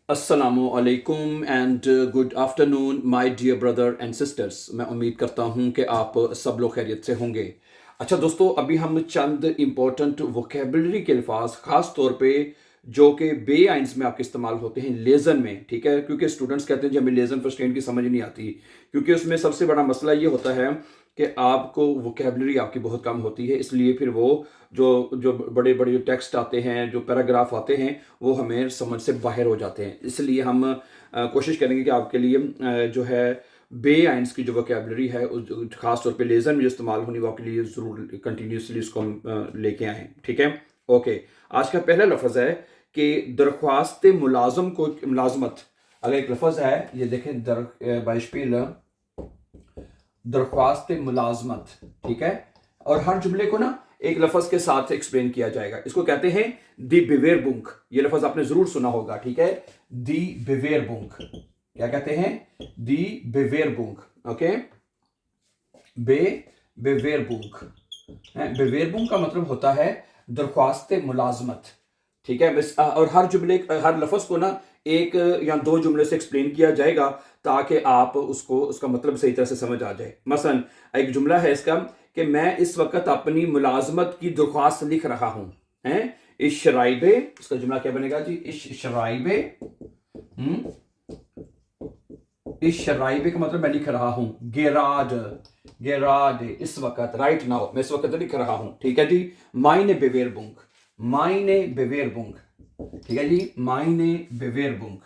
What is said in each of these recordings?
अस्सलामुअलैकुम and good afternoon my dear brother and sisters. मैं उम्मीद करता हूं कि आप सब लोग खैरियत से होंगे। अच्छा दोस्तों, अभी हम चंद इम्पोर्टेंट वोकेबलरी के अल्फाज ख़ास तौर पे जो कि बे आइंस में आपके इस्तेमाल होते हैं लेज़न में, ठीक है, क्योंकि स्टूडेंट्स कहते हैं जी हमें लेज़न फर्स्ट की समझ नहीं आती, क्योंकि उसमें सबसे बड़ा मसला ये होता है कि आपको वोकेबलरी आपकी बहुत कम होती है, इसलिए फिर वो जो जो बड़े बड़े जो टेक्स्ट आते हैं, जो पैराग्राफ आते हैं, वो हमें समझ से बाहर हो जाते हैं। इसलिए हम कोशिश करेंगे कि आपके लिए जो है बे आइंस की जो वोकेबलरी है ख़ास तौर पे लेज़न में जो इस्तेमाल होनी, वो आपके लिए ज़रूर कंटिन्यूसली इसको हम लेके आएँ, ठीक है। ओके, आज का पहला लफ्ज़ है कि दरख्वास्त मुलाजम को मुलाजमत। अगर एक लफ्ज़ है, ये देखें, बाइशपील दरख्वास्त मुलाजमत, ठीक है, और हर जुमले को ना एक लफ्ज़ के साथ एक्सप्लेन किया जाएगा। इसको कहते हैं दी बिवेरबुंक। ये लफ्ज़ आपने ज़रूर सुना होगा, ठीक है, दी बिवेरबुंक। क्या कहते हैं? दी बिवेरबुंक। ओके, बे बिवेरबुंक। बिवेरबुंक का मतलब होता है दरख्वास्त मुलाजमत, ठीक है। बस और हर जुमले हर लफ्ज़ को ना एक या दो जुमले से एक्सप्लेन किया जाएगा ताकि आप उसको उसका मतलब सही तरह से समझ आ जाए। मसलन एक जुमला है इसका कि मैं इस वक्त अपनी मुलाजमत की दरख्वास्त लिख रहा हूं, हैं, इस शराइबे। इसका जुमला क्या बनेगा जी? इस शराइबे। इस शराइबे का मतलब मैं लिख रहा हूं। गेराड, गेराड इस वक्त, राइट नाउ, मैं इस वक्त लिख रहा हूं, ठीक है जी। माइने बेवेरबुंक, माइने बेवेरबुंक, ठीक है जी। माइने बेवेरबुंक,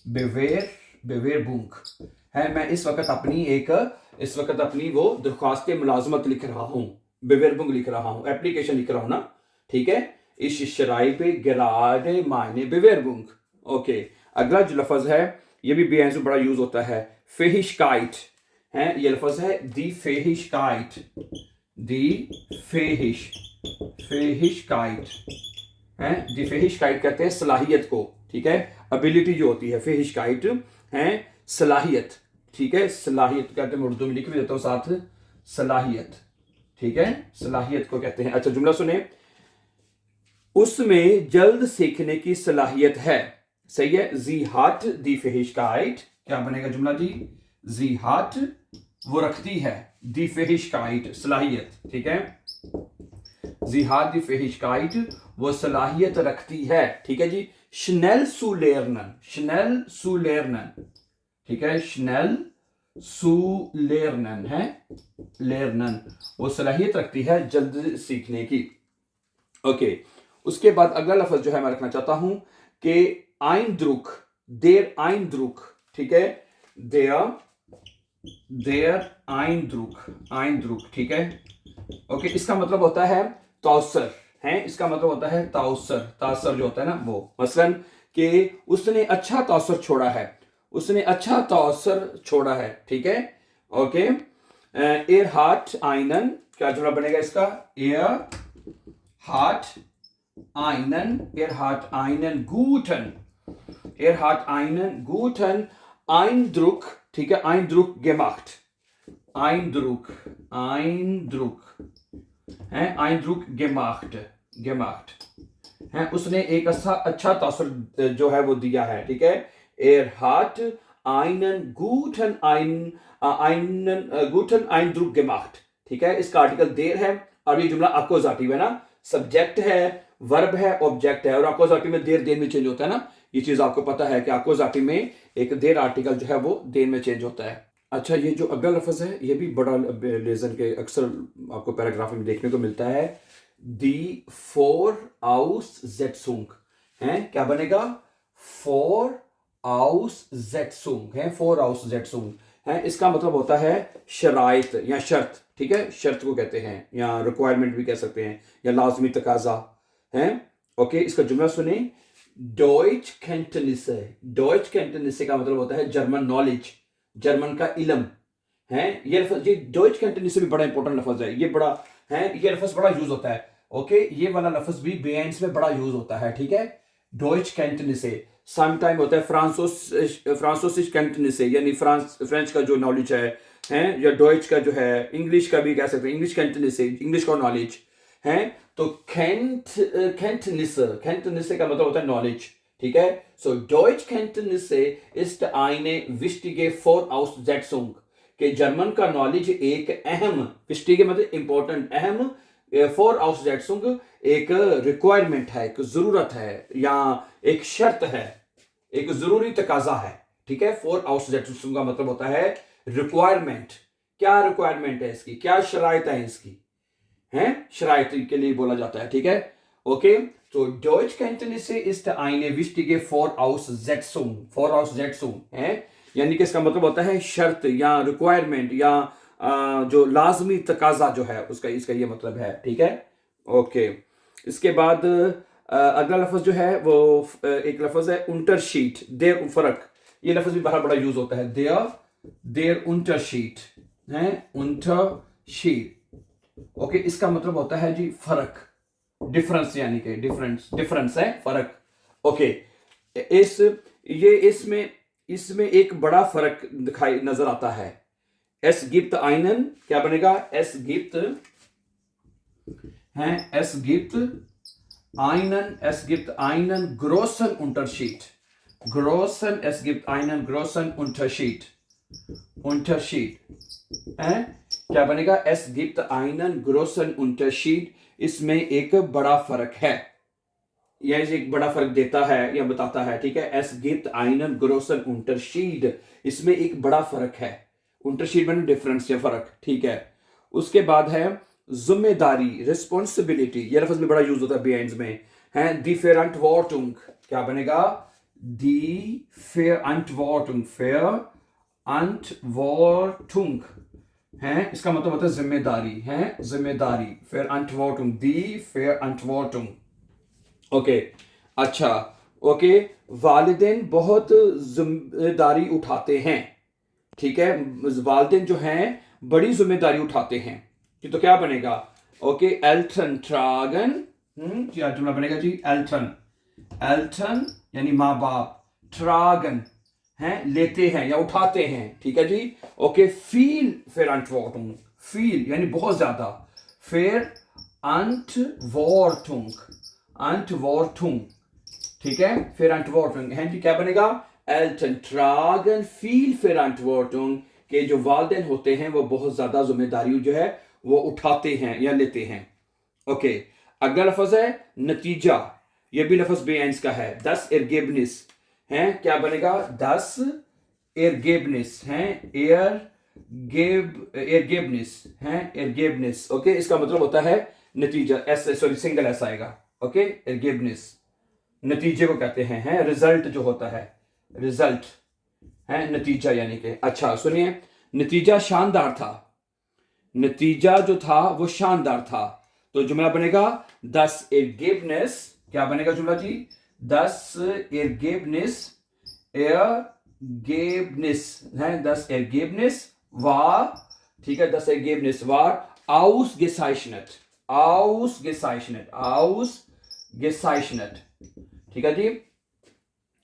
बेवेर बेवेरबुंक है। मैं इस वक्त अपनी वो दरख्वास्त मुलाजमत लिख रहा हूं, बेवेरबुंक लिख रहा हूं, एप्लीकेशन लिख रहा हूं ना, ठीक है। इस शराइबे गेराडे माइने बेवेरबुंक। ओके, अगला जो लफ्ज है ये भी बेहद बड़ा यूज होता है, फेहिशकाइट है। ये लफ्ज है दी फेहिशकाइट, दी फेहिश, फेहिशकाइट है। दी फेहिशकाइट कहते हैं सलाहियत को, ठीक है, एबिलिटी जो होती है। फेहिशकाइट है सलाहियत, ठीक है, सलाहियत कहते हैं। मैं उर्दू में लिख भी देता हूं साथ, सलाहियत, ठीक है, सलाहियत को कहते हैं। अच्छा, जुमला सुने, उसमें जल्द सीखने की सलाहियत है। सही है, जी हाट दी फेहिशकाइट। क्या बनेगा जुमला जी? जी हाट वो रखती है, दी फेहिशकाइट सलाहियत, ठीक है। जी हाट दी फेहिशकाइट वो सलाहियत रखती है, ठीक है जी। स्नेल सू लेरनन, स्नेल सू लेरनन, ठीक है, स्नेल सू लेरनन है, लेरनन वो सलाहियत रखती है जल्द सीखने की। ओके, उसके बाद अगला लफ्ज जो है मैं रखना चाहता हूं कि आइंद्रुक, देर आइंद्रुक, ठीक है, देयर देयर आइंद्रुक, आइंद्रुक, ठीक है। ओके, इसका मतलब होता है तौसर है। इसका मतलब होता है तौसर, तासर जो होता है ना वो। मसलन कि उसने अच्छा तौसर छोड़ा है, उसने अच्छा तौसर छोड़ा है, ठीक है। ओके, एयर हार्ट आइनन, क्या जुड़ा बनेगा इसका? एयर हार्ट आइनन, एयर हार्ट आइनन गूटन, एयर हार्ट आइनन गूटन आइंद्रुक, ठीक है, आइंद्रुक गेमाcht, आइंद्रुक, आइंद्रुक है, आइंद्रुक गेमाcht, गेमाcht है। उसने एक अच्छा तासर जो है वो दिया है, ठीक है। एयर हार्ट आइनन गूटन आइनन गूटन आइंद्रुक गेमाcht, ठीक है। इसका आर्टिकल देर है और ये जुमला अकोजाटिव है ना, सब्जेक्ट है, वर्ब है, ऑब्जेक्ट है, और अकोजाटिव में देर देर में चेंज होता है ना। ये चीज आपको पता है कि अकोजाटिव में एक देर आर्टिकल जो है वो देर में चेंज होता है। अच्छा, ये जो अगला लफ्ज है ये भी बड़ा लेजन के अक्सर आपको पैराग्राफ में देखने को मिलता है। दी फोर आउस जेटसुंग है। क्या बनेगा? फोर आउस जेटसुंग है, फोर आउस जेटसुंग है। इसका मतलब होता है शराइत या शर्त, ठीक है, शर्त को कहते हैं, या रिक्वायरमेंट भी कह सकते हैं, या लाजमी तकाजा है। ओके, इसका जुमला सुने, डॉइच कैंटनिसे, डॉइच कैंटनिसे का मतलब होता है जर्मन नॉलेज, जर्मन का इल्म है। ये लफ्ज, ये डॉइच कैंटनिसे भी बड़ा इंपॉर्टेंट लफ्ज है, ये बड़ा है, ये लफ्ज बड़ा यूज होता है। ओके, ये वाला लफ्ज भी बेएंस में बड़ा यूज होता है, ठीक है। डॉइच कैंटनिसे सम टाइम होता है फ्रांसोसिश कैंटनिसे, यानी फ्रेंच का जो नॉलेज है, या डॉइच का जो है, इंग्लिश का भी कह सकते हैं, इंग्लिश कैंटनिसे, इंग्लिश का नॉलेज है। तो कैंटनिसे, कैंटनिसे का मतलब होता है नॉलेज, ठीक है। सो डॉइच कैंटनसे इस्ट आइने विस्टिगे फॉर आउससेट्सुंग के जर्मन का नॉलेज एक अहम, विस्टिगे मतलब इंपॉर्टेंट, अहम, फॉर आउससेट्सुंग एक रिक्वायरमेंट है, एक जरूरत है या एक शर्त है, एक जरूरी तकाजा है, ठीक है। फॉर आउससेट्सुंग का मतलब होता है रिक्वायरमेंट। क्या रिक्वायरमेंट है इसकी, क्या शराइत है इसकी, हैं, शराइत के लिए बोला जाता है, ठीक है। ओके, तो डॉइच कैंटनसे इस्ट आइने विस्टिगे फॉर आउससेट्सुंग है, यानी कि इसका मतलब होता है शर्त या रिक्वायरमेंट या जो लाजमी तकाजा जो है उसका, इसका ये मतलब है, ठीक है। ओके, इसके बाद अगला लफ्ज जो है वो एक लफ्ज है unterschied, देर फर्क। ये लफ्ज भी बड़ा बड़ा यूज होता है, देर unterschied है, unterschied। ओके, इसका मतलब होता है जी फर्क, डिफरेंस, यानी कि डिफरेंस है, फर्क। ओके, इसमें एक बड़ा फर्क दिखाई नजर आता है। एस गिप्त आइनन क्या बनेगा, एस गिप्त आइनन ग्रोसन unterschied, है, क्या बनेगा, एस गिप्त आइनन ग्रोसन unterschied। इसमें एक बड़ा फर्क है, यह एक बड़ा फर्क देता है या बताता है, ठीक है। एस गिप्त आइनन ग्रोसन unterschied, इसमें एक बड़ा फर्क है, unterschied मतलब डिफरेंस या फर्क, ठीक है। उसके बाद है जिम्मेदारी, रिस्पॉन्सिबिलिटी, यह लफ्ज भी बड़ा यूज होता है बीएंड्स में, है। दी Verantwortung क्या बनेगा, दी Verantwortung है, इसका मतलब होता है जिम्मेदारी, है, जिम्मेदारी, Verantwortung, दी Verantwortung। ओके, अच्छा, ओके, वालिदैन बहुत जिम्मेदारी उठाते हैं, ठीक है, वालिदैन जो हैं बड़ी जिम्मेदारी उठाते हैं, तो क्या बनेगा, ओके, एल्टन ट्रागन, क्या जुमला बनेगा जी, एल्टन यानी माँ बाप, ट्रागन हैं, लेते हैं या उठाते हैं, ठीक है जी। ओके, फील Verantwortung, फील यानी बहुत ज्यादा, Verantwortung, ठीक है, Verantwortung है जी, क्या बनेगा, एल्टन ट्रागन फील Verantwortung, के जो वालिदैन होते हैं वो बहुत ज्यादा जिम्मेदारी जो है वो उठाते हैं या लेते हैं। ओके, अगला लफ्ज है नतीजा, ये भी लफ्ज बेएंस का है, das Ergebnis है, क्या बनेगा, das Ergebnis है, Ergebnis, ओके, इसका मतलब होता है नतीजा, सिंगल एस आएगा, ओके, Ergebnis नतीजे को कहते हैं, रिजल्ट जो होता है, रिजल्ट है, नतीजा यानी कि। अच्छा सुनिए, नतीजा शानदार था, नतीजा जो था वो शानदार था, तो जुमला बनेगा das Ergebnis, क्या बनेगा जुमला जी, das Ergebnis है, das Ergebnis war, ठीक है, das Ergebnis war ausgezeichnet, ठीक है जी।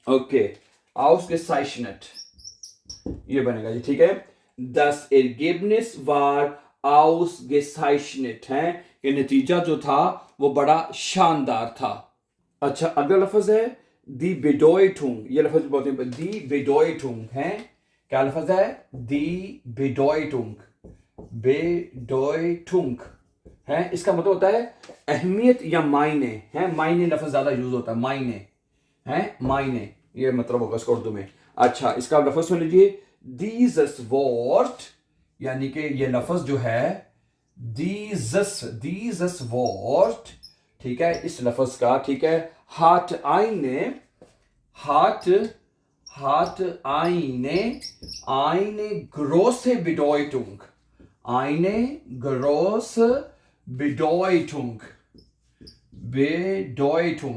ओके, ausgezeichnet ये बनेगा जी, ठीक है, das Ergebnis war ausgezeichnet है, ये नतीजा जो था वो बड़ा शानदार था। अच्छा, अगला लफ्ज है दी Bedeutung, ये लफ्ज बहुत ही, दी Bedeutung है, क्या लफ्ज है, दी Bedeutung है, इसका मतलब होता है अहमियत या मायने, है, मायने लफ्ज ज्यादा यूज होता है, मायने है, मायने ये मतलब होगा इसका उर्दू में। अच्छा, इसका लफ्ज सुन लीजिए, dieses Wort, यानी कि ये लफ्ज जो है dieses Wort, ठीक है, इस लफ्ज का, ठीक है, hat eine große Bedeutung,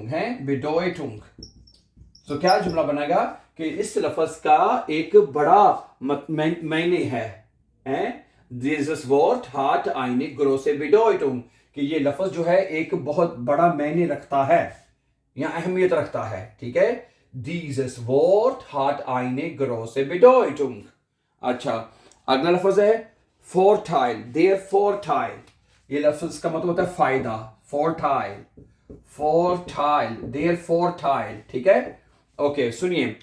है, Bedeutung। तो क्या जुमला बनेगा कि इस लफ्ज का एक बड़ा मायने है, dieses Wort hat eine große Bedeutung, कि ये लफ्ज जो है एक बहुत बड़ा मायने रखता है या अहमियत रखता है, ठीक है, dieses Wort hat eine große Bedeutung। अच्छा, अगला लफ्ज है Vorteil, der Vorteil, ये लफ्ज का मतलब होता है फायदा, Vorteil, der Vorteil, ठीक है। ओके सुनिए,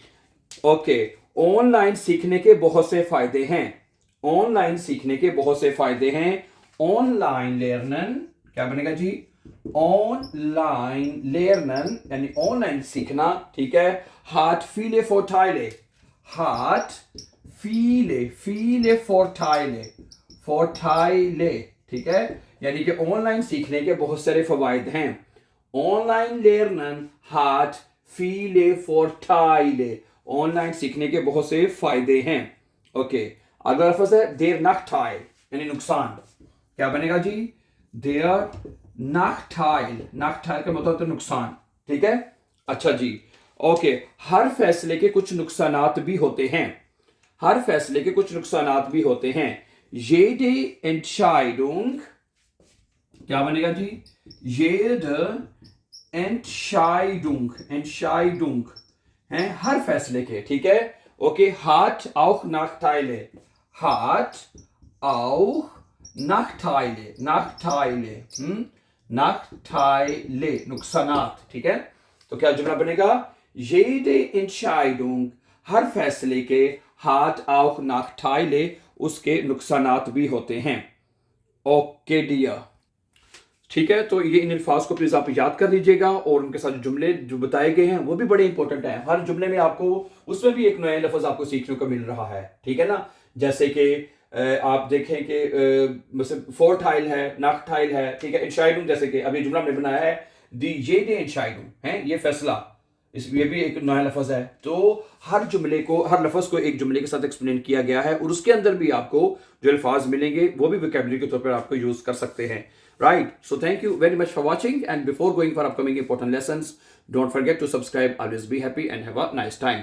ओके, ऑनलाइन सीखने के बहुत से फायदे हैं। ऑनलाइन सीखने के बहुत से फायदे हैं। ऑनलाइन लर्नन क्या बनेगा जी? ऑनलाइन लर्नन यानी ऑनलाइन सीखना, ठीक है। हार्ट फीले फोर्टाइले, हार्ट फीले फीले फोर्टाइले, फोर्टाइले, ठीक है। यानी कि ऑनलाइन सीखने के बहुत सारे फवायद हैं। ऑनलाइन लर्नन हार्ट फीले फोर्टाइले, ऑनलाइन सीखने के बहुत से फायदे हैं। ओके, अगला लफ्ज है देर नाख्टाइल यानी नुकसान। क्या बनेगा जी? देर नाख्टाइल, नाख्टाइल का मतलब तो नुकसान, ठीक है। अच्छा जी, ओके, हर फैसले के कुछ नुकसानात भी होते हैं। हर फैसले के कुछ नुकसानात भी होते हैं। jede Entscheidung क्या बनेगा जी? jede Entscheidung, Entscheidung है हर फैसले के, ठीक है। Okay, hat auch Nachteile, hat auch Nachteile, Nachteile, Nachteile, नुकसानात, ठीक है। तो क्या जुमला बनेगा? jede Entscheidung, हर फैसले के, hat auch Nachteile, उसके नुकसानात भी होते हैं। ओके डियर, ठीक है। तो ये इन अल्फाज को प्लीज आप याद कर लीजिएगा और उनके साथ जो जुमले जो बताए गए हैं वो भी बड़े इंपॉर्टेंट हैं। हर जुमले में आपको उसमें भी एक नया लफ्ज आपको सीखने को मिल रहा है, ठीक है ना। जैसे कि आप देखें कि फोर्टाइल है, नाख्टाइल है, ठीक है। इंशाइडुम जैसे कि अभी जुमला हमने बनाया है दी ये दे इंशाइडुम है, ये फैसला, ये भी एक नया लफ्ज है। तो हर जुमले को, हर लफ्ज को एक जुमले के साथ एक्सप्लेन किया गया है और उसके अंदर भी आपको जो अल्फाज मिलेंगे वो भी वोकैबुलरी के तौर पर आपको यूज कर सकते हैं। Right. So thank you very much for watching, and before going for upcoming important lessons, don't forget to subscribe. Always be happy and have a nice time.